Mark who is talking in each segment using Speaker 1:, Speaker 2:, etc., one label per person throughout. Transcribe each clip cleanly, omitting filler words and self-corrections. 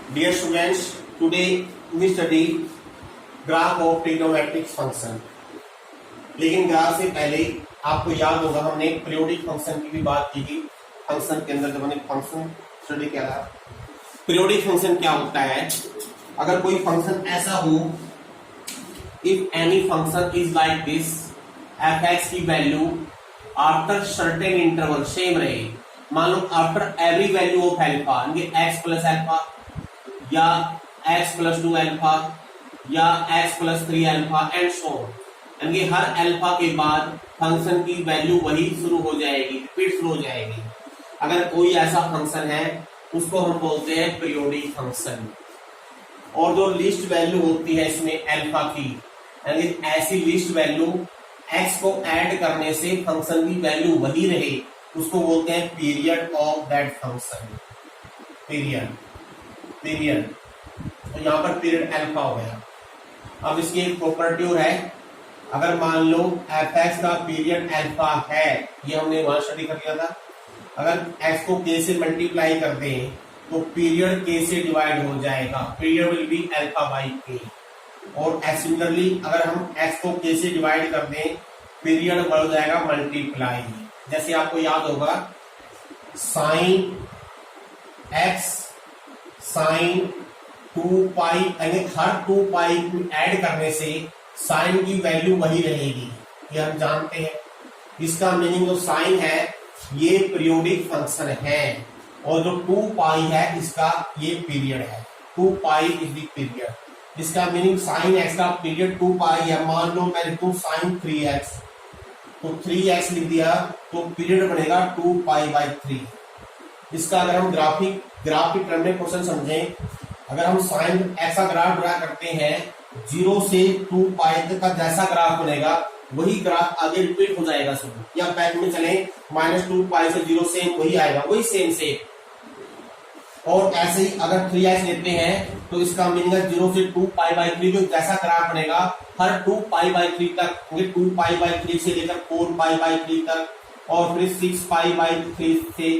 Speaker 1: Dear students, today we study graph of trigonometric function। लेकिन graph से पहले आपको याद होगा हमने पीरियोडिक फंक्शन की भी बात की थी। फंक्शन के अंदर जब हमने फंक्शन स्टडी किया था, पीरियोडिक फंक्शन क्या होता है। अगर कोई फंक्शन ऐसा हो, if any function is like this, f x की value after certain interval same रहे। मान लो after every value of alpha, x plus alpha या x प्लस 2 अल्फा या x plus 3 alpha and so on, हर alpha के बाद function की वैल्यू वही शुरू हो जाएगी, रिपीट शुरू हो जाएगी। अगर कोई ऐसा फंक्शन है उसको हम बोलते हैं पीरियोडिक फंक्शन। और जो लिस्ट वैल्यू होती है इसमें अल्फा की, ऐसी लिस्ट वैल्यू x को ऐड करने से फंक्शन की वैल्यू वही रहे, उसको बोलते हैं period of that function. Period तो यहाँ पर पीरियड अल्फा हो गया। अब इसकी एक प्रॉपर्टी और है, अगर मान लो एफ एक्स का पीरियड अल्फा है, ये हमने वहां स्टडी कर लिया था। अगर एक्स को के से मल्टीप्लाई कर दें तो पीरियड के से डिवाइड हो जाएगा, period will be alpha by के। और सिमिलरली अगर हम एक्स को के से डिवाइड कर दें, पीरियड बढ़ जाएगा मल्टीप्लाई। जैसे आपको याद होगा साइन एक्स साइन 2 पाई, हर 2 पाई को ऐड करने से साइन की वैल्यू वही रहेगी, ये हम जानते हैं। इसका मीनिंग जो साइन है ये पीरियोडिक फंक्शन है, और जो 2 पाई है इसका ये पीरियड है। 2 पाई इज द पीरियड। इसका मीनिंग साइन एक्स का पीरियड 2 पाई है। मान लो मैं लिखूं साइन 3x, तो 3x लिख दिया तो पीरियड बनेगा 2 पाई बाई 3। इसका अगर हम ग्राफ की टर्म में क्वेश्चन समझें, अगर हम साइन एक्स का ग्राफ ड्रा करते हैं 0 से 2 पाई तक का जैसा ग्राफ बनेगा वही ग्राफ आगे रिपीट हो जाएगा सब। या बैक में चले -2 पाई से 0 से वही आएगा, वही सेम से। और ऐसे ही अगर 3x लेते हैं तो इसका मीनिंग है 0 से 2 पाई बाई 3 जो जैसा ग्राफ बनेगा हर 2 पाई बाई 3 तक, 2 पाई बाई 3 से लेकर 4 पाई बाई 3 तक, और फिर 6 पाई बाई 3 से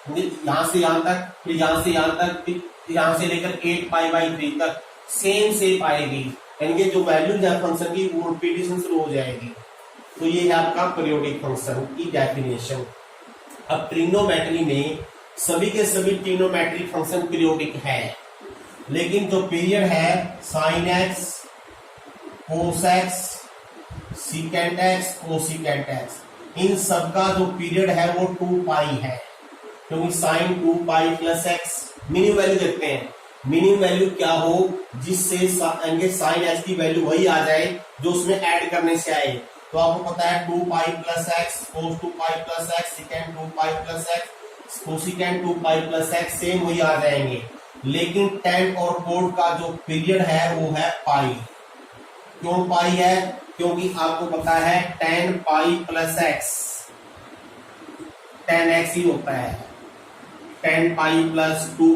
Speaker 1: यहां से यहां तक, फिर यहां से यहां तक, फिर यहां से लेकर 8 पाई बाई 3 तक सेम शेप आएगी। यानी कि जो वैल्यूज है फंक्शन की वो रिपीटेशन शुरू हो जाएगी। तो ये है आपका पीरियोडिक फंक्शन की डेफिनेशन। अब ट्रिग्नोमेट्री में सभी के सभी ट्रिग्नोमेट्रिक फंक्शन पीरियोडिक है, लेकिन जो पीरियड है sine x cos x secant x cosecant x, इन सबका जो पीरियड है वो 2 पाई है, क्योंकि sine 2 pi plus x. Minimum value देखते हैं, मिनिमम वैल्यू क्या हो जिससे साइन एक्स की वैल्यू वही आ जाए जो उसमें ऐड करने से आए। तो आपको पता है 2 पाई प्लस एक्स कोस 2 pi plus x secant 2 pi plus x cosecant 2 pi plus x, same वही आ जाएंगे। लेकिन tan और कोड का जो पीरियड है वो है पाई। क्यों पाई है? क्योंकि आपको पता है tan पाई प्लस एक्स tan x ही होता है। tan पाई प्लस 2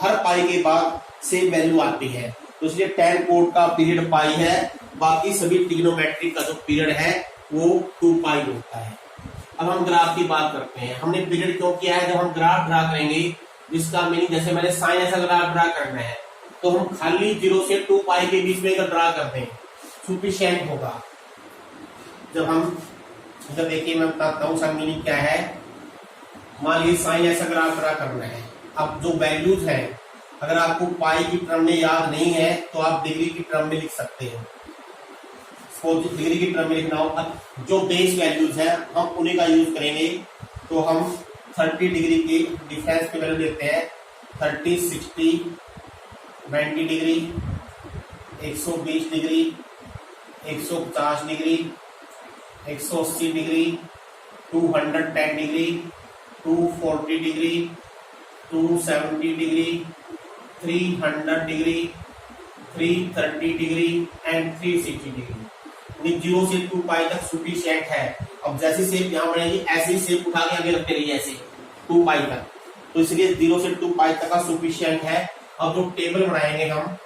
Speaker 1: हर पाई के बाद सेम वैल्यू आती है, तो इसलिए tan कोड का पीरियड पाई है। बाकी सभी ट्रिग्नोमेट्रिक का जो पीरियड है वो 2 पाई होता है। अब हम ग्राफ की बात करते हैं। हमने पीरियड क्यों किया है? जब हम ग्राफ ड्रा करेंगे, जिसका मीनिंग जैसे मैंने साइन ऐसा ग्राफ ड्रा करना है तो हम खाली 0 से 2 पाई के बीच में ड्रा कर दें, सुफिशिएंट होगा। जब देखिए मैं बताता हूँ उसका मीनिंग क्या है। मान लीजिए साइन ऐसा ग्राफ ड्रा करना है। अब जो वैल्यूज है, अगर आपको पाई की टर्म में याद नहीं है तो आप डिग्री की टर्म में लिख सकते हैं। डिग्री की टर्म में लिखना हो, अब जो बेस वैल्यूज है हम उन्हीं का यूज करेंगे। तो हम 30 डिग्री की डिफरेंस की वैल्यू देते हैं 30, 60, 90 degree, 120 degree, 150 degree, 180 degree, 210 degree, 240 degree, 270 degree, 300 degree, 330 degree and 360 degree. 0 से 2 पाई तक सुफिशिएंट है। अब जैसी शेप यहाँ बनेगी ऐसी शेप उठा के आगे रखते रहिए ऐसे 2 पाई तक, तो इसलिए 0 से 2 पाई तक का सुफिशिएंट है। अब जो टेबल बनाएंगे हम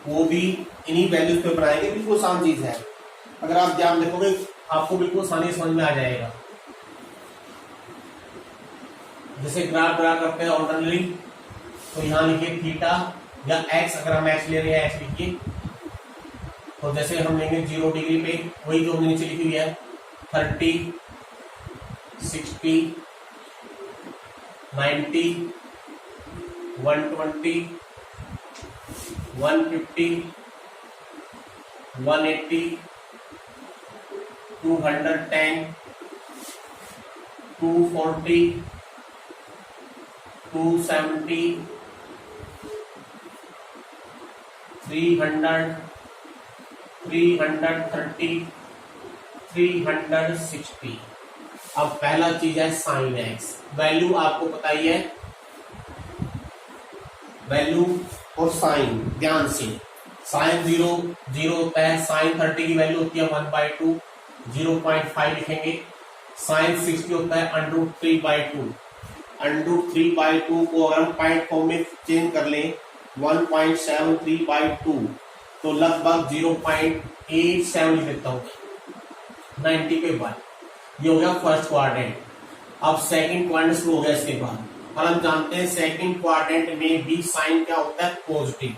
Speaker 1: वो भी इन्हीं वैल्यूज पे बनाएंगे। बिल्कुल आसान चीज है, अगर आप ध्यान देखोगे आपको बिल्कुल आसानी समझ में आ जाएगा। जैसे ग्राफ ड्रा करते हैं ऑर्डिनरी, तो यहाँ लिखिए थीटा या एक्स, अगर हम एक्स ले रहे हैं एक्स लिखिए। तो जैसे हम लेंगे 0 डिग्री पे वही जो हमने नीचे लिखी हुई है 30, 60, 90, 120, 150, 180, 210, 240, 270, 300, 330, 360। अब पहला चीज है साइन एक्स, वैल्यू आपको पता ही है, वैल्यू और साइन ध्यान से। साइन 0 0 होता है, साइन 30 की वैल्यू होती है 1/2, 0.5 लिखेंगे। साइन 60 होता है √3/2, √3/2 को अगर हम पॉइंट फॉर्म में चेंज कर लें 1.73/2 तो लगभग 0.87 लिख देता हूं, 90 पे 1। ये हो गया फर्स्ट क्वाड्रेंट। अब सेकंड क्वाड्रेंट शुरू हो गया इसके बाद, और हम जानते हैं सेकंड क्वाड्रेंट में भी साइन क्या होता है पॉजिटिव।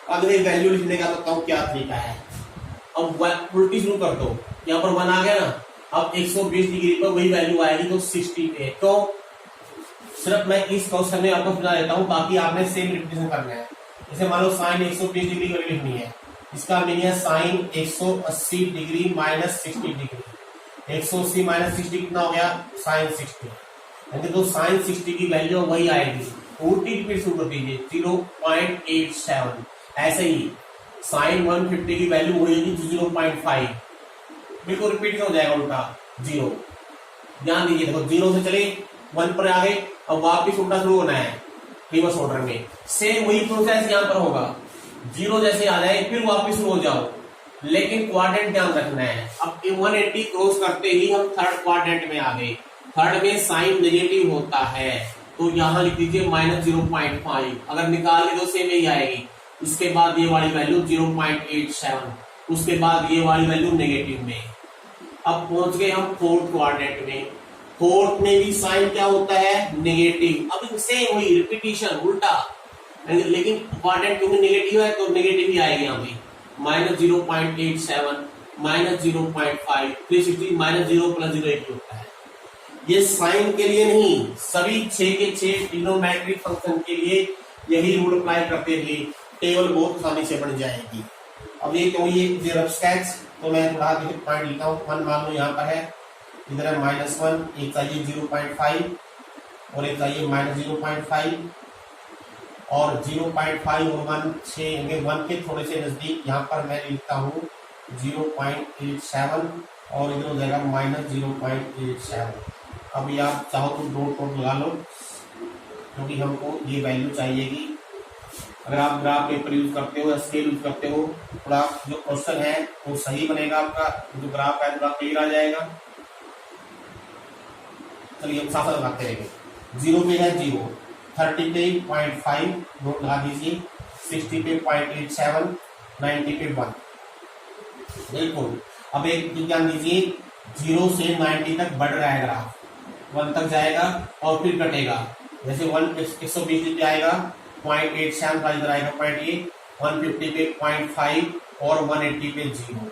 Speaker 1: अगर ये वैल्यू लिखने का बताऊं क्या तरीका है। अब उल्टी शुरू कर दो, यहाँ पर 1 आ गया ना, अब 120 डिग्री पर वही वैल्यू आएगी तो 60 पे। तो सिर्फ मैं इस क्वेश्चन में आपको समझा देता हूं, बाकी आपने सेम रिपीटेशन करना है। जैसे मान लो साइन 120 डिग्री की वैल्यू लिखनी है, इसका मीनिंग है sine 180 degree minus 60 degree. 180 minus 60 कितना हो गया, साइन 60। यानी तो साइन 60 की वैल्यू वही आएगी। उल्टी रिपीट शुरू कर दीजिए 0.87। ऐसे ही साइन 150 की वैल्यू हो जाएगी 0.5, बिल्कुल रिपीट हो जाएगा उल्टा 0। ध्यान दीजिए, देखो 0 से चले 1 पर आ गए, अब वापिस उल्टा शुरू होना है रिवर्स ऑर्डर में। सेम वही प्रोसेस यहां पर होगा, 0 जैसे आ जाए फिर वापिस शुरू हो जाओ, लेकिन क्वाड्रेंट ध्यान रखना है। अब 180 क्रॉस करते ही हम थर्ड क्वाड्रेंट में आ गए। थर्ड में साइन नेगेटिव होता है तो यहां लिख दीजिए -0.5। अगर निकाल के तो सेम ही आएगी। उसके बाद ये वाली वैल्यू 0.87, उसके बाद ये वाली वैल्यू नेगेटिव में। अब पहुंच गए हम फोर्थ क्वाड्रेंट में। फोर्थ में भी साइन क्या होता है, नेगेटिव। अब इनसे वही रिपीटिशन उल्टा, लेकिन क्वाड्रेंट क्योंकि नेगेटिव है तो नेगेटिव ही आएगी यहाँ पे। -0.87, -0.5, 360, -0 + 0 होता है। ये साइन के लिए नहीं, सभी 6 के 6 ट्रिग्नोमेट्रिक फंक्शन के लिए यही रूल अप्लाई करते थे। टेबल बहुत आसानी से बन जाएगी। अब ये क्यों, ये रफ स्केच, तो मैं थोड़ा पॉइंट लिखता हूँ। 1 मान लो यहाँ पर है, इधर है -1, एक चाहिए 0.5 और एक चाहिए -0.5, और 0.5 और 1 6 होंगे, 1 के थोड़े से नजदीक। यहाँ पर मैं लिखता हूँ 0.87 और इधर हो जाएगा -0.87। अब ये आप चाहो तो डॉट लगा लो, क्योंकि हमको ये वैल्यू चाहिएगी। अगर आप ग्राफ पेपर यूज करते हो या स्केल यूज करते हो, थोड़ा जो क्वेश्चन है वो सही बनेगा, आपका जो ग्राफ है थोड़ा क्लियर आ जाएगा। चलिए साथ साथ लगाते रहेंगे। 0 पे है 0, 30 पे 0.5 नोट लगा दीजिए, 60 पे 0.87, 90 पे 1। बिल्कुल। अब एक ध्यान दीजिए, 0 से 90 तक बढ़ रहा है ग्राफ, 1 तक जाएगा और फिर कटेगा। जैसे 120 पे आएगा 0.87 का इधर आएगा 0.8, 150 पे 0.5 और 180 पे 0।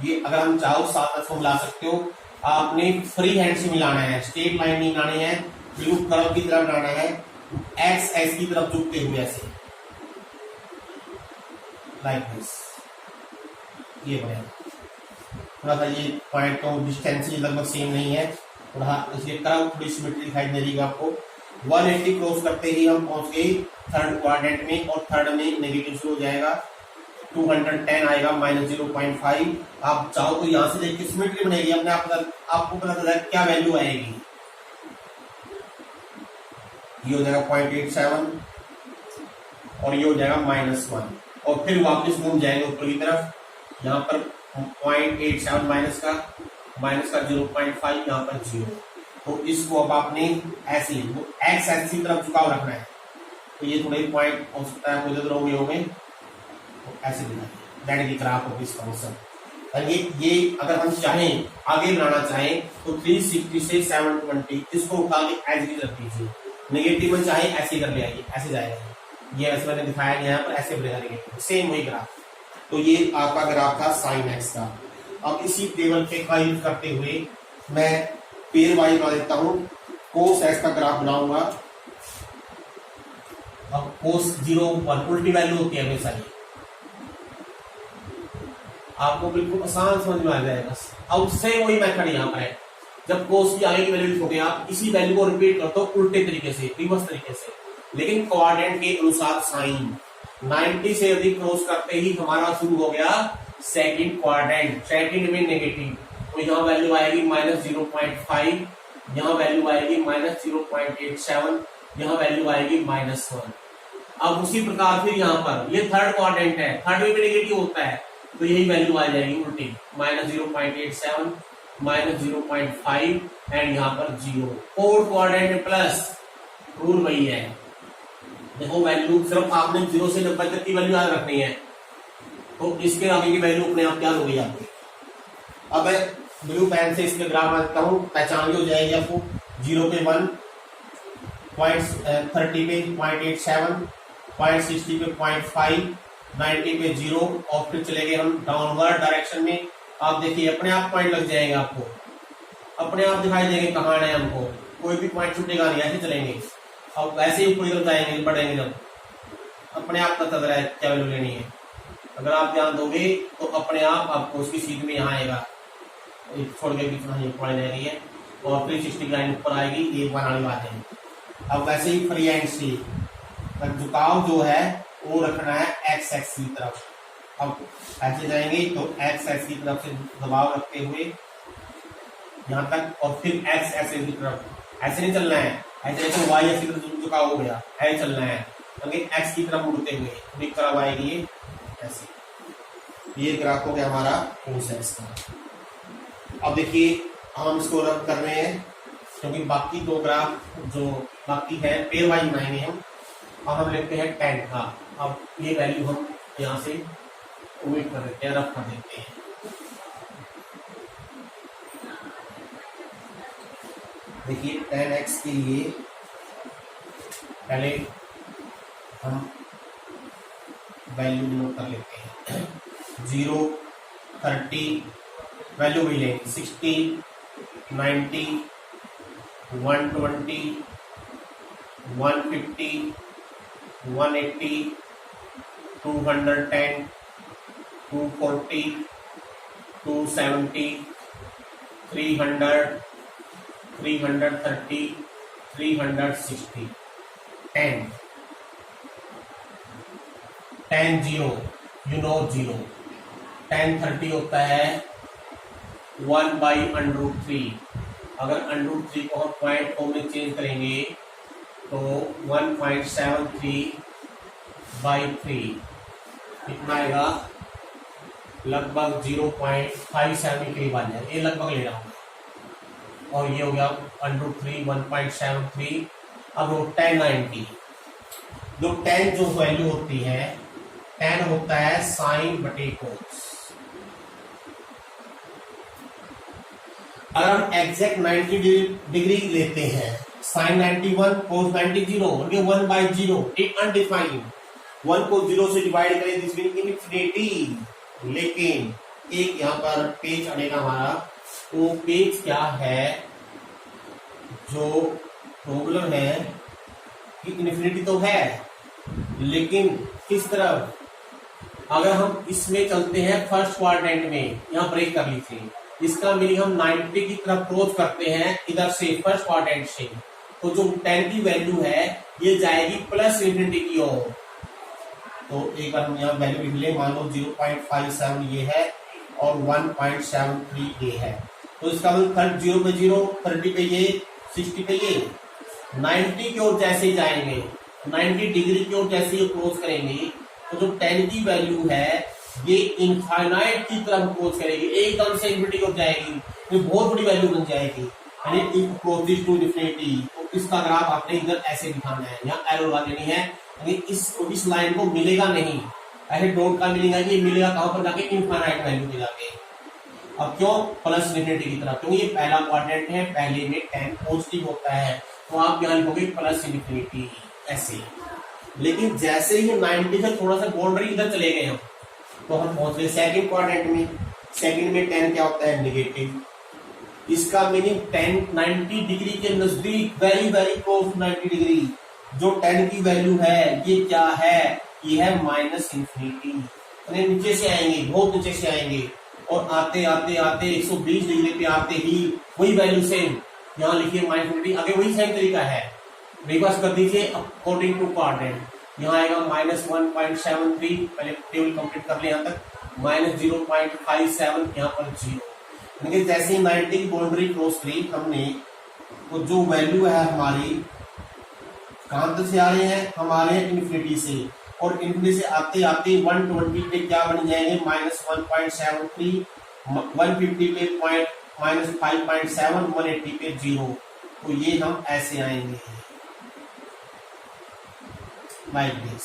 Speaker 1: ये अगर हम चाहो साथ साथ मिला सकते हो। आपने फ्री हैंड से मिलाना है, स्ट्रेट लाइन नहीं बनानी है, बिल्कुल कर्व की तरह बनाना है, एक्स एक्स की तरफ झुकते हुए ऐसे, लाइक दिस। ये बनेगा। थोड़ा सा ये पॉइंट का डिस्टेंस लगभग सेम नहीं है, थोड़ा इसलिए कर्व थोड़ी सिमेट्री दिखाई दे रही है आपको। 180 क्रॉस करते ही हम पहुंच गए थर्ड क्वाड्रेंट में, और थर्ड में नेगेटिव शुरू हो जाएगा। 210 आएगा -0.5। आप चाहो तो यहां से देखिए सिमेट्री बनेगी, अपने आपको पता चला क्या वैल्यू आएगी। ये हो जाएगा 0.87 और ये हो जाएगा -1, और फिर वापस घूम जाएंगे ऊपर की तरफ। यहाँ पर 0.87 माइनस का 0.5, यहाँ पर 0। तो इसको अब आपने ऐसे एक्स एक्सिस की तरफ झुकाव रखना है। तो ये थोड़े पॉइंट हो सकता है उधर होंगे, तो ऐसे दिखाइए that graph of this function. ये अगर हम चाहें आगे बनाना चाहें तो 360 से 720 इसको उठा के एज की रख दीजिए। नेगेटिव में चाहे ऐसे कर ले आइए, ऐसे जाएगा। ये ऐसे मैंने दिखाया गया है पर ऐसे बनेगा नेगेटिव, सेम वही ग्राफ। तो ये आपका ग्राफ था साइन एक्स का। अब इसी टेबल के का यूज करते हुए मैं पेयर वाइज बना देता हूं, कोस एक्स का ग्राफ बनाऊंगा। अब कोस 0 1 उल्टी वैल्यू होती है हमेशा ही, आपको बिल्कुल आसान समझ में आ जाएगा। अब सेम वही मेथड यहाँ पर है, जब कोस की आगे की वैल्यू लिखोगे आप इसी वैल्यू को रिपीट करते हो उल्टे तरीके से, रिवर्स तरीके से, लेकिन क्वाड्रेंट के अनुसार साइन 90 से अधिक क्रॉस करते ही हमारा शुरू हो गया सेकंड क्वाड्रेंट, सेकंड में नेगेटिव। तो यहाँ वैल्यू आएगी -0.5, यहाँ वैल्यू आएगी -0.87, यहाँ वैल्यू आएगी -1। अब उसी प्रकार फिर यहाँ पर ये थर्ड क्वाड्रेंट है, थर्ड में भी नेगेटिव होता है, तो यही वैल्यू आ जाएगी उल्टी -0.87, -0.5 एंड यहाँ पर 0। फोर्थ क्वाड्रेंट में प्लस, रूल वही है। देखो वैल्यू सिर्फ आपने 0 से 90 तक की वैल्यू याद रखनी है, तो इसके आगे की वैल्यू अपने आप क्या हो गई आपकी। अब मैं ब्लू पेन से इसके ग्राफ बनाता हूँ, पहचान हो जाएगी आपको। 0 पे 1, 30 पे 0.87, 60 पे 0.5, 90 पे 0 और फिर चले गए हम डाउनवर्ड डायरेक्शन में। आप देखिए अपने आप पॉइंट लग जाएंगे, आपको अपने आप दिखाई देंगे कहाँ है हमको, कोई भी पॉइंट छूटेगा नहीं, ऐसे चलेंगे। अब वैसे ही ऊपर तरफ जाएंगे, बढ़ेंगे जब अपने आप पता चल रहा है क्या वैल्यू लेनी है। अगर आप ध्यान दोगे तो अपने आप आपको उसकी सीध में यहाँ आएगा, छोड़ के बीच में पड़ जाएगी है और 360 लाइन ऊपर आएगी, ये बनाने बात है। अब वैसे ही फ्री हैंड से झुकाव जो है वो रखना है एक्स एक्स की तरफ। अब ऐसे जाएंगे तो एक्स एक्स की तरफ से दबाव रखते हुए यहाँ तक और फिर एक्स एक्स की तरफ, ऐसे नहीं चलना है, ऐसे तो वाई एक्स की तरफ झुकाव हो गया, ऐसे चलना है एक्स की तरफ मुड़ते हुए, पूरी तरफ आएगी ये ऐसे। ये ग्राफ हो गया हमारा कोस एक्स का। अब देखिए हम इसको रब कर रहे हैं क्योंकि बाकी दो ग्राफ जो बाकी है पेयर वाइज बनाएंगे हम। अब हम लिखते हैं 10 का। अब ये वैल्यू हम यहाँ से ओमिट कर देते हैं, रब कर देते हैं। देखिए 10x के लिए पहले हम वैल्यू नोट कर लेते हैं। 0, 30 वैल्यू भी लेंगे, 60, 90, 120, 150, 180, 210, 240, 270, 300, 330, 360, 10, 0, you know 0, 10, 30 होता है 1/√3। अगर √3 को हम पॉइंट फॉर्म में चेंज करेंगे तो 1.73/3 कितना आएगा, लगभग 0.57 के करीब आ जाएगा, ये लगभग ले रहा हूँ। और ये हो गया √3 1.73। अब 1090, जो 10 जो वैल्यू होती है 10 होता है साइन बटे कोस। अगर हम एग्जैक्ट 90 डिग्री लेते हैं, साइन 91 कोस 90 0, 1/0, इट अनडिफाइंड। 1 को 0 से डिवाइड करें दिस मीन इनफिनिटी। लेकिन एक यहाँ पर पेज अड़ेगा हमारा, वो पेज क्या है, जो प्रॉब्लम है कि इनफिनिटी तो है लेकिन किस तरफ। अगर हम इसमें चलते हैं फर्स्ट क्वाड्रेंट में, यहाँ ब्रेक कर लीजिए, इसका मीनिंग हम 90 की तरफ क्रॉस करते हैं इधर से फर्स्ट क्वाड्रेंट से, तो जो 10 की वैल्यू है ये जाएगी प्लस इनफिनिटी की ओर। तो एक बार हम यहाँ वैल्यू लिख लें, मान लो 0.57 ये है और 1.73 ये है, तो इसका मतलब 0 पे 0, 30 पे ये, 60 पे ये, 90 की ओर जैसे ही जाएंगे, 90 डिग्री की ओर जैसे ही क्रॉस करेंगे तो जो 10 की वैल्यू है ये इनफाइनाइट की तरफ क्रॉस करेगी, एकदम से इनफिनिटी हो जाएगी, तो बहुत बड़ी वैल्यू बन जाएगी, यानी इट क्रॉसेस टू इनफिनिटी। तो इसका ग्राफ आपने इधर ऐसे दिखाना है, यहाँ एरो लगा देनी है, यानी इस लाइन को मिलेगा नहीं, ऐसे डॉट का मिलेगा, ये मिलेगा कहां पर जाके, इनफाइनाइट वैल्यू पे जाके। अब क्यों प्लस इनफिनिटी की तरफ, क्योंकि ये पहला क्वाड्रेंट है, पहले में 10 पॉजिटिव होता है, तो आप यहाँ लिखोगे प्लस इनफिनिटी ऐसे। लेकिन जैसे ही 90 से थोड़ा सा बाउंड्री इधर चले गए हम, तो हम पहुंच गए सेकंड क्वाड्रेंट में। सेकंड में 10 क्या होता है, नेगेटिव। इसका मीनिंग 10 90 डिग्री के नजदीक, वेरी वेरी क्लोज 90 डिग्री। जो 10 की वैल्यू है ये क्या है, ये है माइनस इंफिनिटी। नीचे से आएंगे, बहुत नीचे से आएंगे, और आते आते आते 120 डिग्री पे आते ही वही वैल्यू सेम यहाँ लिखिए माइनस इंफिनिटी। आगे वही सेम तरीका है, रिवर्स कर दीजिए अकॉर्डिंग टू क्वाड्रेंट। यहाँ आएगा -1.73, पहले टेबल कंप्लीट कर ले यहाँ तक, -0.57, यहाँ पर 0। यानी जैसे ही 90 की बाउंड्री क्रॉस करी हमने, तो जो वैल्यू है हमारी कहां से आ रहे हैं, हमारे इन्फिनिटी से, और इन्फिनिटी से आते आते 120 पे क्या बन जाएंगे, -1.73, 150 पे -5.7, 180 पे 0। तो ये हम ऐसे आएंगे लाइक दिस,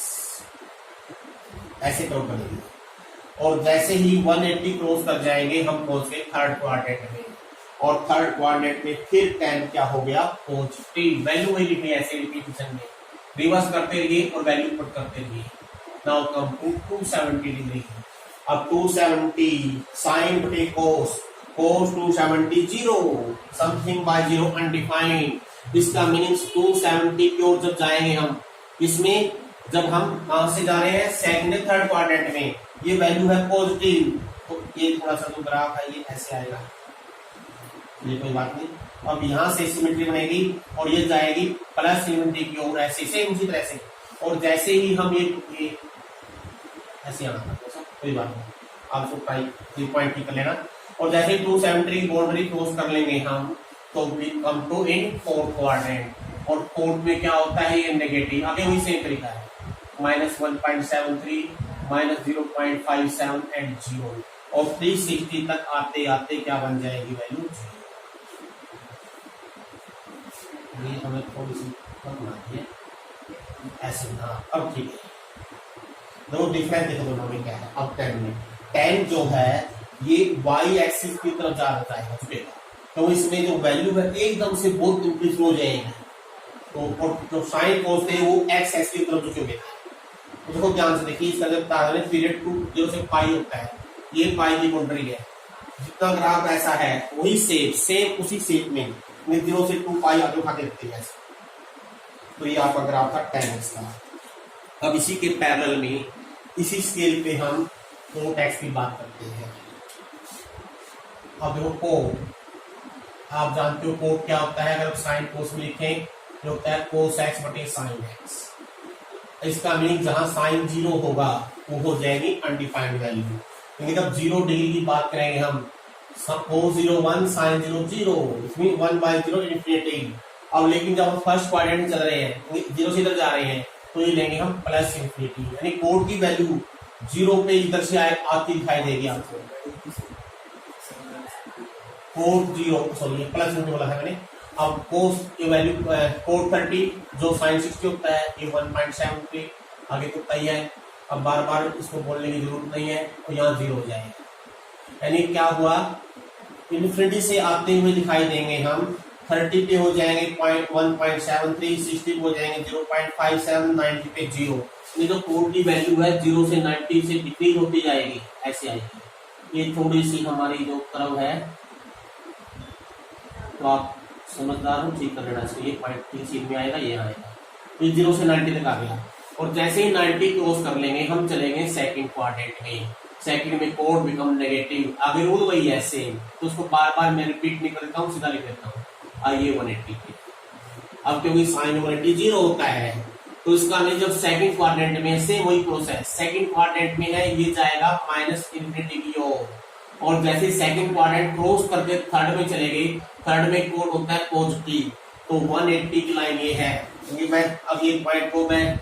Speaker 1: ऐसे करो करेंगे। और जैसे ही 180 क्रॉस कर जाएंगे हम पहुंच गए थर्ड क्वाड्रेंट में, और थर्ड क्वाड्रेंट में फिर 10 क्या हो गया, पॉजिटिव। वैल्यू वही लिखनी है, ऐसे रिपीटेशन में रिवर्स करते रहिए और वैल्यू पुट करते रहिए। Now come to 270 degree. अब 270 साइन बटे cos, cos 270 0, something by 0 undefined. इसका मीनिंग 270 की ओर जब जाएंगे हम, इसमें जब हम कहां से जा रहे हैं, सेकंड थर्ड क्वाड्रेंट में, ये वैल्यू है पॉजिटिव, तो ये थोड़ा सा जो ग्राफ है ये ऐसे आएगा, ये कोई बात नहीं। अब यहां से सिमेट्री बनेगी और ये जाएगी प्लस सिमेट्री की ओर, ऐसे सेम उसी तरह से। और जैसे ही हम ये ऐसे आना, कोई बात नहीं, आप सब पॉइंट कर लेना। और जैसे 270 बाउंड्री क्रॉस कर लेंगे हम, तो we come to in fourth quadrant, और फोर्थ में क्या होता है, ये नेगेटिव। आगे वही सेम तरीका है, -1.73, -0.57 एंड 0, और 360 तक आते आते क्या बन जाएगी वैल्यू 0। ये हमें थोड़ी सी बनानी है ऐसे। हाँ अब ठीक है, दो डिफरेंस देखो दोनों में क्या है। अब 10 में 10 जो है ये y एक्सिस की तरफ जा रहा है झुकेगा, तो इसमें जो वैल्यू है एकदम से बहुत इंक्रीज हो जाएगी, तो और जो साइन कोस थे वो x एक्सिस की तरफ झुकेंगे। तो देखो ध्यान से देखिए, इसका जब तारीख पीरियड 2 0 से पाई होता है, ये पाई की बाउंड्री है, जितना ग्राफ ऐसा है वही सेम उसी शेप में 0 से 2 पाई आगे उठा के रखते हैं। तो ये आपका ग्राफ था 10x का। अब इसी के पैरेलल में इसी स्केल पे हम कोट एक्स की बात करते हैं। अब देखो कोट, आप जानते हो कोट क्या होता है, अगर साइन कोस में लिखें जो होता है कोस एक्स बटे साइन एक्स। इसका मीनिंग जहां साइन 0 होगा वो हो जाएगी अनडिफाइंड वैल्यू। लेकिन जब 0 डिग्री की बात करेंगे हम, कोस 0 1 साइन 0 0, इसमें 1/0 इन्फिनिटी। अब लेकिन जब हम फर्स्ट क्वाड्रेंट में चल रहे हैं, 0 से इधर जा रहे हैं, तो ये लेंगे हम प्लस इन्फिनिटी, यानी कोड की वैल्यू 0 पे इधर से आती दिखाई देगी आपको। कोड 0 सॉरी प्लस इन्फिनिटी बोला है मैंने। अब कोस की वैल्यू कोड 30 जो साइन 60 होता है, ये 1.73 आगे तो तय है। अब बार बार इसको बोलने की जरूरत नहीं है, तो यहाँ 0 हो जाएगा। यानी क्या हुआ, इन्फिनिटी से आते हुए दिखाई देंगे हम, 30 पे हो जाएंगे 1.73, 60 पे हो जाएंगे 0.57, 90 पे 0। ये जो कोड की वैल्यू है 0 से 90 से डिक्रीज होती जाएगी, ऐसे आएगी। ये थोड़ी सी हमारी जो कर्व है, तो आप समझदार हो, ठीक कर लेना चाहिए, पॉइंट ठीक सीध में आएगा, ये आएगा। तो 0 से 90 तक आ गया, और जैसे ही 90 क्रॉस कर लेंगे हम चलेंगे सेकंड क्वाड्रेंट में। सेकंड में कोड बिकम नेगेटिव, आगे रूल वही है सेम, तो उसको बार बार मैं रिपीट नहीं करता हूँ, सीधा लिख देता हूँ। आइए 180 पे, अब क्योंकि साइन 180 0 होता है, तो इसका नहीं, जब सेकंड क्वाड्रेंट में सेम वही प्रोसेस, सेकंड क्वाड्रेंट में है ये जाएगा माइनस इन्फिनिटी की ओर, और जैसे सेकंड क्वाड्रेंट क्रॉस करके थर्ड में चले गए, थर्ड में कोड होता है पॉजिटिव, तो 180 की लाइन ये है। क्योंकि मैं अब ये पॉइंट को मैं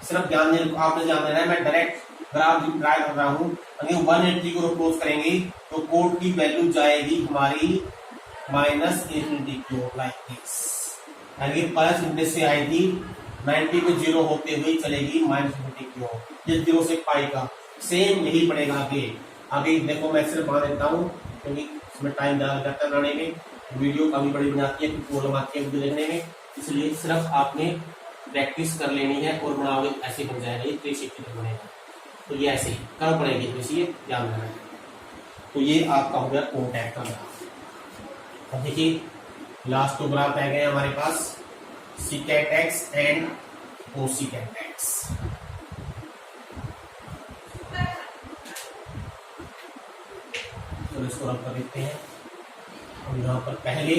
Speaker 1: सिर्फ ध्यान देना, आपने ध्यान देना है, मैं डायरेक्ट ग्राफ ड्रा कर रहा हूँ। 180 को क्रॉस करेंगे तो कोड की वैल्यू जाएगी हमारी माइनस इन्फिनिटी की ओर, लाइक दिस। यानी प्लस इन्फिनिटी से आएगी 90 पे 0 होते हुए चलेगी माइनस इन्फिनिटी की ओर, ये 0 से पाई का सेम यही पड़ेगा आगे। आगे देखो मैं सिर्फ बना देता हूँ, क्योंकि इसमें टाइम ज्यादा लगता है बनाने में, वीडियो काफी बड़ी बनाती है, प्रॉब्लम आती है वीडियो देखने में, इसलिए सिर्फ आपने प्रैक्टिस कर लेनी है और बनाओगे ऐसे बन जाएगा, ये 360 तक बनेगा। तो ये ऐसे ही कर्व बनेगी, तो इसलिए ध्यान देना है। तो ये आपका हो गया कोटैक का ग्राफ। अब देखिए लास्ट दो ग्राफ रह गए हमारे पास, secant x and cosecant x. तो इसको रब कर देते हैं। और यहाँ पर पहले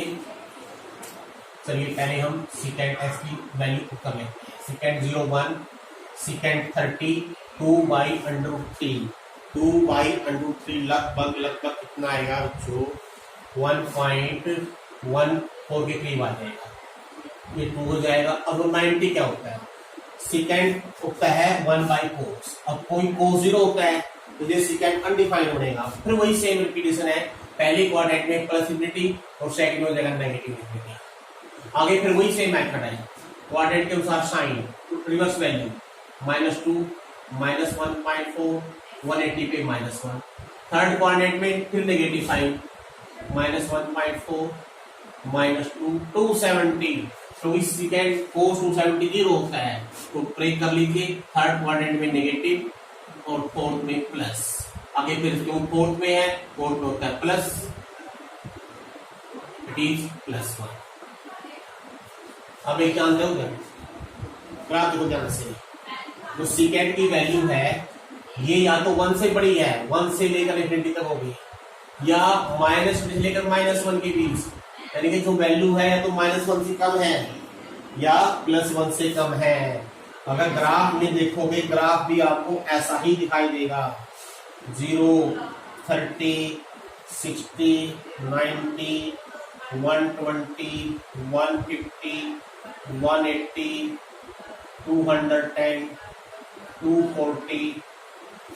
Speaker 1: हम सीकेंट एक्स की वैल्यू पुट कर लेते हैं। सीकेंट 01, सीकेंट 30, 2/√3, 2/√3 लगभग कितना आएगा जो 1.14 के करीब आ जाएगा, ये 2 हो जाएगा। अब 90 क्या होता है, सीकेंट होता है 1/cos, अब कोई cos 0 होता है तो ये सीकेंट अनडिफाइंड बनेगा। फिर वही सेम रिपीटेशन है, पहले क्वाड्रेंट में प्लस इंफिनिटी और सेकंड में हो जाएगा नेगेटिव इंफिनिटी। आगे फिर वही सेम मेथड है, क्वाड्रेंट के अनुसार साइन रिवर्स वैल्यू -2, -1.4, 180 पे -1। थर्ड क्वाड्रेंट में फिर नेगेटिव साइन -1.4, -2, 270। तो इस सेकंड cos 270 0 होता है, तो ब्रेक कर लीजिए। थर्ड क्वाड्रेंट में नेगेटिव और फोर्थ में प्लस। आगे फिर क्यों फोर्थ में है, फोर्थ में होता है प्लस, इट इज +1। अब एक जानते हो क्या, ग्राफ देखो ध्यान से, जो सीकेंट की वैल्यू है ये या तो 1 से बड़ी है, 1 से लेकर इंफिनिटी तक होगी, या -1 से लेकर -1 के बीच, यानी कि जो वैल्यू है तो -1 से कम है या +1 से कम है। अगर ग्राफ में देखोगे, ग्राफ भी आपको ऐसा ही दिखाई देगा, 0, 30, 60, 90, 120, 150, 180, 210, 240,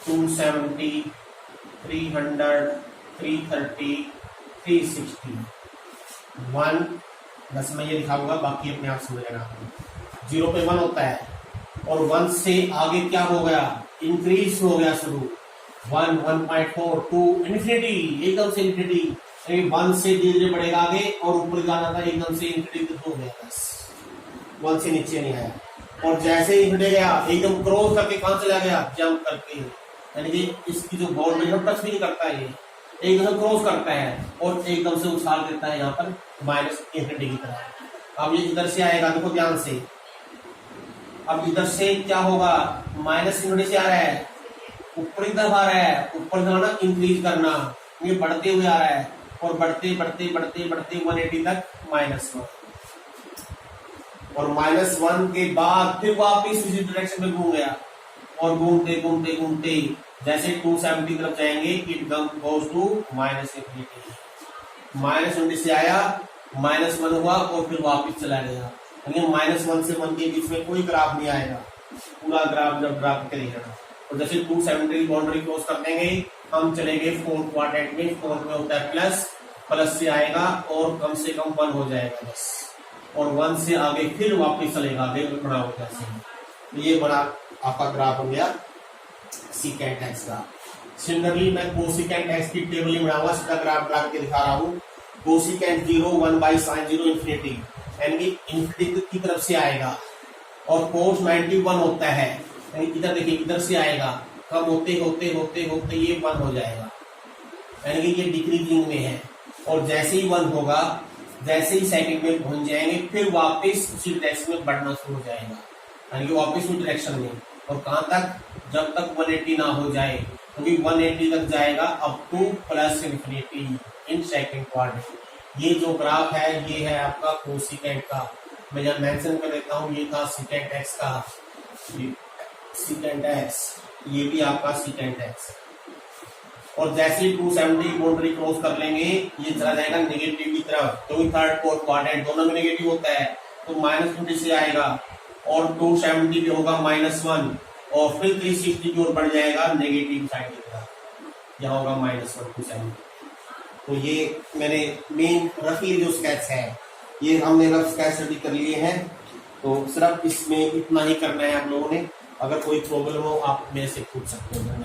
Speaker 1: 270, 300, 330, 360, 1। बस मैं ये दिखाऊंगा, बाकी अपने आप समझ लेना। 0 पे 1 होता है और 1 से आगे क्या हो गया, इंक्रीज हो गया शुरू, 1, 1.4, 2 इन्फिनिटी, एकदम से इन्फिनिटी। 1 से धीरे धीरे बढ़ेगा आगे और ऊपर जाना था, एकदम से इन्फिनिटी तक हो गया, बस 1 से नीचे नहीं आया। और जैसे ही इन्फिनिटी गया एकदम क्रॉस करके कहां चला गया, जंप करके, यानी कि इसकी जो बाउंड्री है टच भी नहीं करता है, ये एकदम क्रॉस करता है और एकदम से उछाल देता है यहाँ पर -इंफिनिटी की तरह। अब ये इधर से आएगा, देखो ध्यान से, अब इधर से क्या होगा, -इंफिनिटी से आ रहा है, ऊपर की तरफ आ रहा है, ऊपर जाना इंक्रीज करना, ये बढ़ते हुए आ रहा है और बढ़ते बढ़ते बढ़ते बढ़ते 180 तक -1, और -1 के बाद फिर वापिस उसी डायरेक्शन में घूम गया और घूमते घूमते घूमते जैसे 270 तरफ जाएंगे, इट गोज टू -इंफिनिटी। -20 से आया, -1 हुआ और फिर वापिस चला गया। -1 से 1 के बीच में कोई ग्राफ नहीं आएगा, पूरा ग्राफ जब ग्राफ करेगा। और जैसे 270 बाउंड्री क्रॉस कर देंगे, हम चलेंगे 4th क्वाड्रेंट में, 4th में होता है प्लस से आएगा और कम से कम 1 हो जाएगा बस, और 1 से आगे फिर वापस चलेगा, आगे बड़ा होगा ऐसे। तो ये बड़ा आपका ग्राफ हो गया सीकेंट एक्स का। सिमिलरली मैं कोसिकेंट एक्स की टेबल बनाऊंगा, सीधा ग्राफ बना के दिखा रहा हूँ। कोसिकेंट 0, 1/sin0 इन्फिनिटी, यानी कि इन्फिनिटी की तरफ से आएगा, और कोस 91 होता है, यानी इधर देखिए इधर से आएगा, कम होते होते होते होते ये 1 हो जाएगा, यानी कि ये डिक्रीजिंग में है। और जैसे ही 1 होगा, जैसे ही सेकंड में पहुंच जाएंगे, फिर वापस उसी डायरेक्शन में बढ़ना शुरू हो जाएगा, यानी कि वापस उस डायरेक्शन में। और कहां तक, जब तक 180 ना हो जाए, क्योंकि 180 तक जाएगा up to +infinity in second quadrant. ये जो ग्राफ है ये है आपका कोसिकेंट का, मैं जब मेंशन कर देता हूँ, ये था सीकेंट एक्स का, सीकेंट एक्स, ये भी आपका सीकेंट एक्स। और जैसे ही 270 बाउंड्री क्रॉस कर लेंगे, ये चला जाएगा नेगेटिव की तरफ, क्योंकि थर्ड फोर्थ क्वाड्रेंट दोनों में नेगेटिव होता है, तो -20 से आएगा और 270 भी होगा -1, और फिर 360 की ओर बढ़ जाएगा नेगेटिव साइड की तरफ, यहाँ होगा -1 270। तो ये मैंने मेन रफली जो स्केच है, ये हमने रफ स्केच रेडी कर लिए हैं। तो सिर्फ इसमें इतना ही करना है आप लोगों ने। अगर कोई प्रॉब्लम हो आप मेरे से पूछ सकते हो।